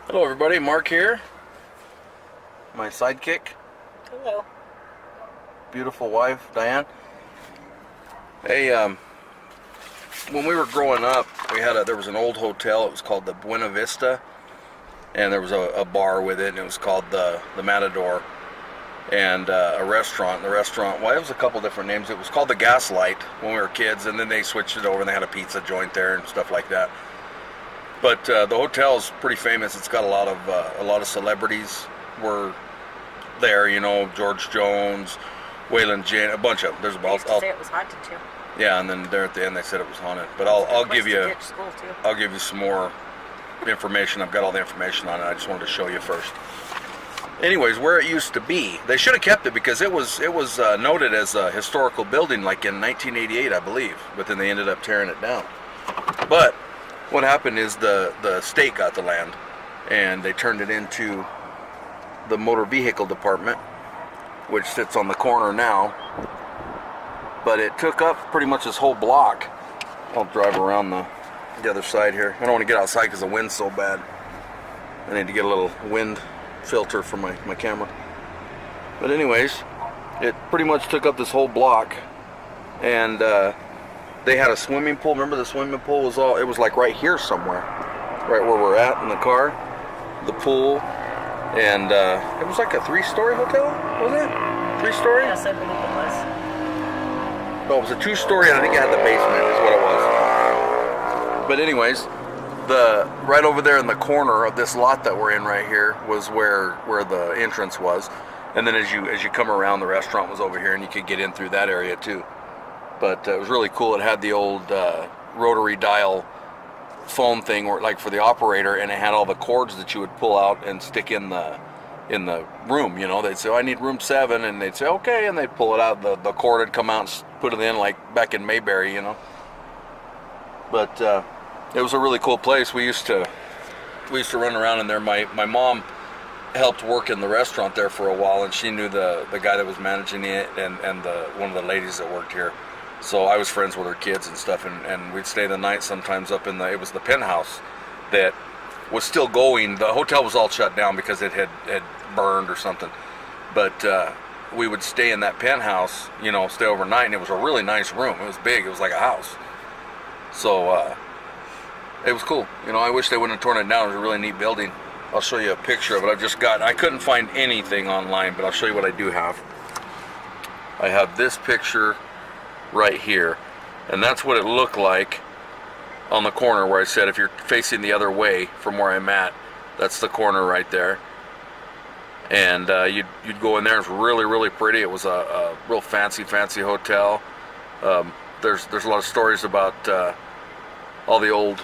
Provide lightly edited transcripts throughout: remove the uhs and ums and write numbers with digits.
Hello everybody, Mark here. My sidekick. Hello. Beautiful wife, Diane. Hey, when we were growing up, there was an old hotel. It was called the Buena Vista, and there was a bar with it, and it was called the Matador, and a restaurant. The restaurant, well, it was a couple different names. It was called the Gaslight when we were kids, and then they switched it over, and they had a pizza joint there and stuff like that. But the hotel is pretty famous. It's got a lot of celebrities were there. You know, George Jones, Waylon Jennings, a bunch of them. There's about. They say it was haunted too. Yeah, and then there at the end they said it was haunted. But I'll give you some more information. I've got all the information on it. I just wanted to show you first. Anyways, where it used to be, they should have kept it because it was noted as a historical building like in 1988, I believe. But then they ended up tearing it down. But what happened is the state got the land, and they turned it into the motor vehicle department, which sits on the corner now. But it took up pretty much this whole block. I'll drive around the other side here. I don't want to get outside because the wind's so bad. I need to get a little wind filter for my camera. But anyways, it pretty much took up this whole block, and they had a swimming pool. Remember, the swimming pool was it was like right here somewhere, right where we're at in the car, the pool, and it was like a 3-story hotel, was it? 3-story? Yes, I believe it was. No, it was a 2-story, and I think it had the basement is what it was. But anyways, right over there in the corner of this lot that we're in right here was where the entrance was, and then as you come around, the restaurant was over here, and you could get in through that area too. But it was really cool. It had the old rotary dial phone thing, or like for the operator, and it had all the cords that you would pull out and stick in the room. You know, they'd say, "Oh, I need room 7," and they'd say, "Okay," and they'd pull it out. The cord would come out and put it in like back in Mayberry, you know. But it was a really cool place. We used to run around in there. My mom helped work in the restaurant there for a while, and she knew the guy that was managing it and one of the ladies that worked here. So I was friends with her kids and stuff, and we'd stay the night sometimes up in it was the penthouse that was still going. The hotel was all shut down because it had burned or something. But we would stay in that penthouse, you know, stay overnight, and it was a really nice room. It was big. It was like a house. So it was cool. You know, I wish they wouldn't have torn it down. It was a really neat building. I'll show you a picture of it. I couldn't find anything online, but I'll show you what I do have. I have this picture right here, and that's what it looked like on the corner where I said if you're facing the other way from where I'm at, that's the corner right there. And you'd go in there. It's really, really pretty. It was a real fancy hotel. There's a lot of stories about all the old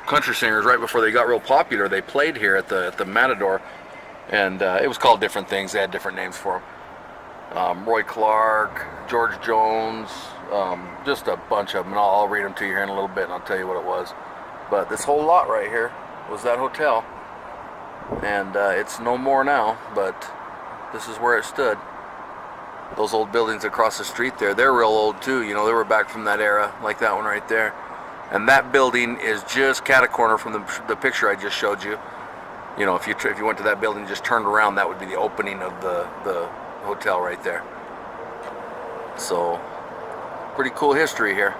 country singers right before they got real popular. They played here at the Matador, and it was called different things. They had different names for them. Roy Clark, George Jones, just a bunch of them, and I'll read them to you here in a little bit, and I'll tell you what it was. But this whole lot right here was that hotel, and it's no more now, but this is where it stood. Those old buildings across the street there, they're real old too. You know, they were back from that era, like that one right there. And that building is just cat-a-corner from the picture I just showed you. You know, if you went to that building and just turned around, that would be the opening of the hotel right there. So, pretty cool history here.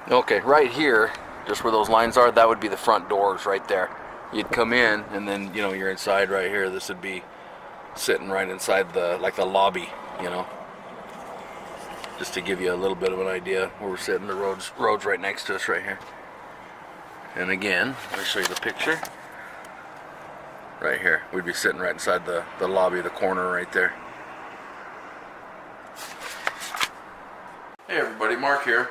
Okay, right here, just where those lines are, that would be the front doors right there. You'd come in, and then, you know, you're inside right here. This would be sitting right inside the lobby, you know. Just to give you a little bit of an idea where we're sitting. The road's right next to us right here. And again, let me show you the picture. Right here, we'd be sitting right inside the lobby, the corner right there. Hey everybody, Mark here.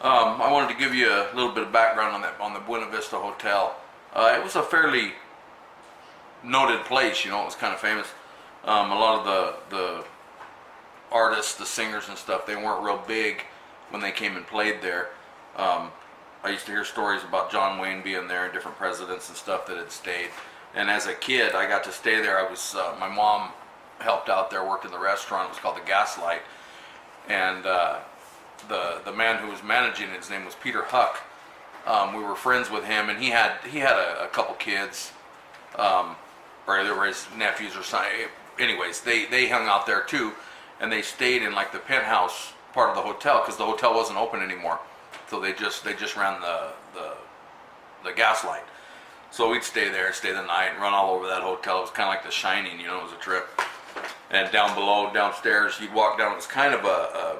I wanted to give you a little bit of background on the Buena Vista Hotel. It was a fairly noted place, you know. It was kind of famous. A lot of the artists, the singers and stuff, they weren't real big when they came and played there. I used to hear stories about John Wayne being there and different presidents and stuff that had stayed. And as a kid, I got to stay there. My mom helped out there, worked in the restaurant. It was called the Gaslight. And the man who was managing it, his name was Peter Huck. We were friends with him, and he had a couple kids, or they were his nephews or something. Anyways, they hung out there too, and they stayed in like the penthouse part of the hotel because the hotel wasn't open anymore. So they just ran the gas light. So we'd stay there, stay the night, and run all over that hotel. It was kind of like The Shining, you know, it was a trip. And down below, downstairs, you'd walk down. It was kind of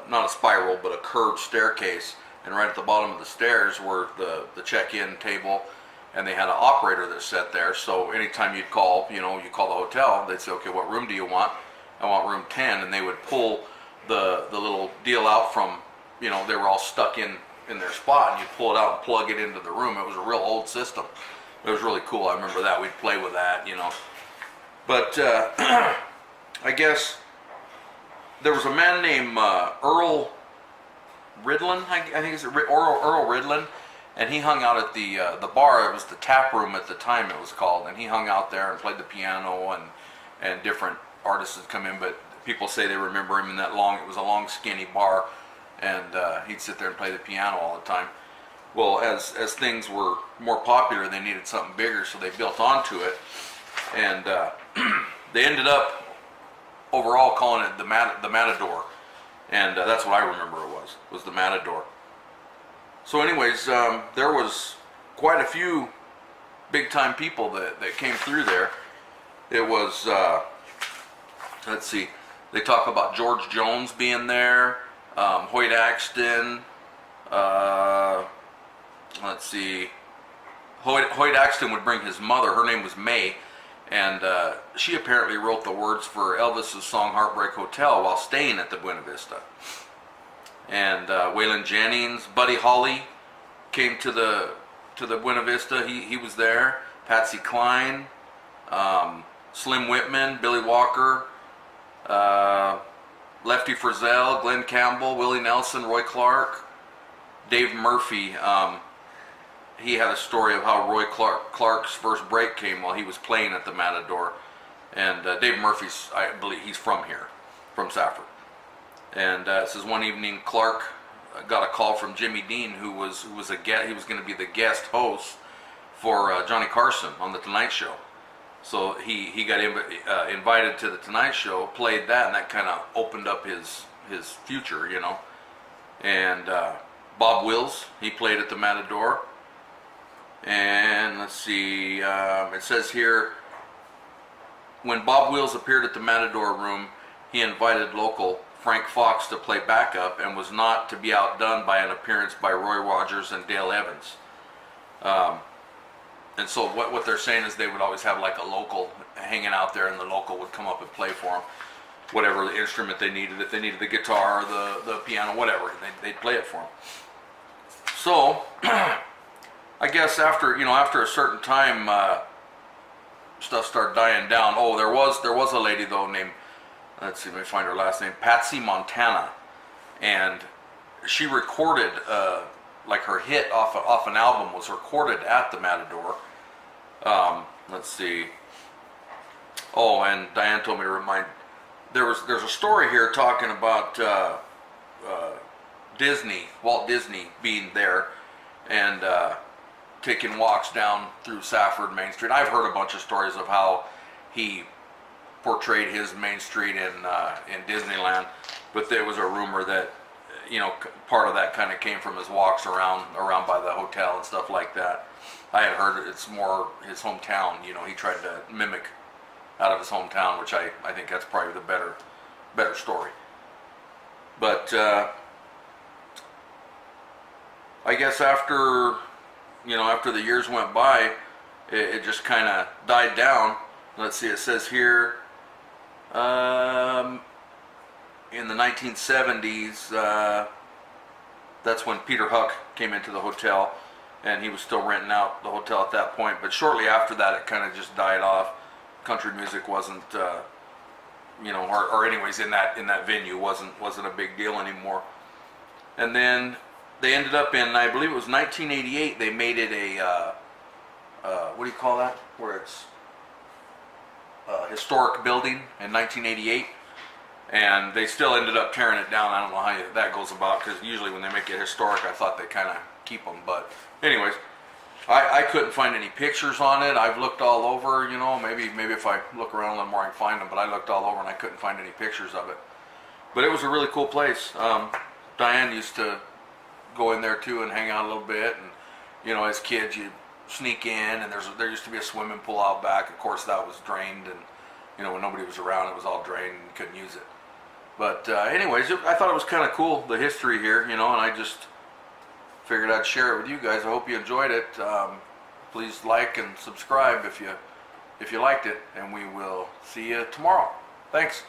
not a spiral, but a curved staircase. And right at the bottom of the stairs were the check-in table, and they had an operator that sat there. So anytime you'd call, you call the hotel, they'd say, okay, what room do you want? I want room 10, and they would pull the little deal out from, they were all stuck in their spot, and you'd pull it out and plug it into the room. It was a real old system. It was really cool. I remember that. We'd play with that, But I guess there was a man named Earl Ridlin, I think it's Earl Ridlin, and he hung out at the bar. It was the tap room at the time, it was called, and he hung out there and played the piano, and different artists would come in, but people say they remember him in that it was a long skinny bar, and he'd sit there and play the piano all the time. Well, as things were more popular, they needed something bigger, so they built onto it, and they ended up overall calling it the Matador, and that's what I remember it was the Matador. So anyways, there was quite a few big-time people that came through there. It was, let's see, they talk about George Jones being there, Hoyt Axton, let's see, Hoyt Axton would bring his mother. Her name was May, and she apparently wrote the words for Elvis's song Heartbreak Hotel while staying at the Buena Vista. And Waylon Jennings, Buddy Holly came to the Buena Vista. He was there. Patsy Cline, Slim Whitman, Billy Walker, Lefty Frizzell, Glenn Campbell, Willie Nelson, Roy Clark, Dave Murphy. He had a story of how Roy Clark's first break came while he was playing at the Matador. And Dave Murphy's, I believe, he's from here, from Safford. And it says one evening Clark got a call from Jimmy Dean, who was a guest. He was going to be the guest host for Johnny Carson on the Tonight Show. So he got invited to the Tonight Show, played that, and that kind of opened up his future, And Bob Wills, he played at the Matador. And let's see, it says here, when Bob Wills appeared at the Matador room, he invited local Frank Fox to play backup and was not to be outdone by an appearance by Roy Rogers and Dale Evans. And so what they're saying is they would always have like a local hanging out there, and the local would come up and play for them, whatever the instrument they needed. If they needed the guitar, the piano, whatever, they'd play it for them. So I guess after a certain time, stuff started dying down. Oh, there was a lady though named, let's see, let me find her last name, Patsy Montana, and she recorded like her hit off an album was recorded at the Matador. Let's see. Oh, and Diane told me to remind. There's a story here talking about Walt Disney being there and taking walks down through Safford Main Street. I've heard a bunch of stories of how he portrayed his Main Street in Disneyland, but there was a rumor that part of that kind of came from his walks around by the hotel and stuff like that. I had heard it's more his hometown. He tried to mimic out of his hometown, which I think that's probably the better story. But I guess after the years went by, it just kind of died down. Let's see, it says here in the 1970s, that's when Peter Huck came into the hotel, and he was still renting out the hotel at that point. But shortly after that, it kind of just died off. Country music wasn't, or anyways, in that venue wasn't a big deal anymore. And then they ended up in, I believe it was 1988, they made it a, what do you call that? Where it's a historic building in 1988. And they still ended up tearing it down. I don't know how that goes about, because usually when they make it historic, I thought they kind of keep them. But anyways, I couldn't find any pictures on it. I've looked all over, you know, maybe if I look around a little more I can find them, but I looked all over and I couldn't find any pictures of it. But it was a really cool place. Diane used to go in there too and hang out a little bit, and you know, as kids you sneak in, and there used to be a swimming pool out back. Of course that was drained, and you know, when nobody was around it was all drained and you couldn't use it. But anyways, I thought it was kind of cool, the history here, you know, and I just figured I'd share it with you guys. I hope you enjoyed it. Please like and subscribe if you liked it, and we will see you tomorrow. Thanks.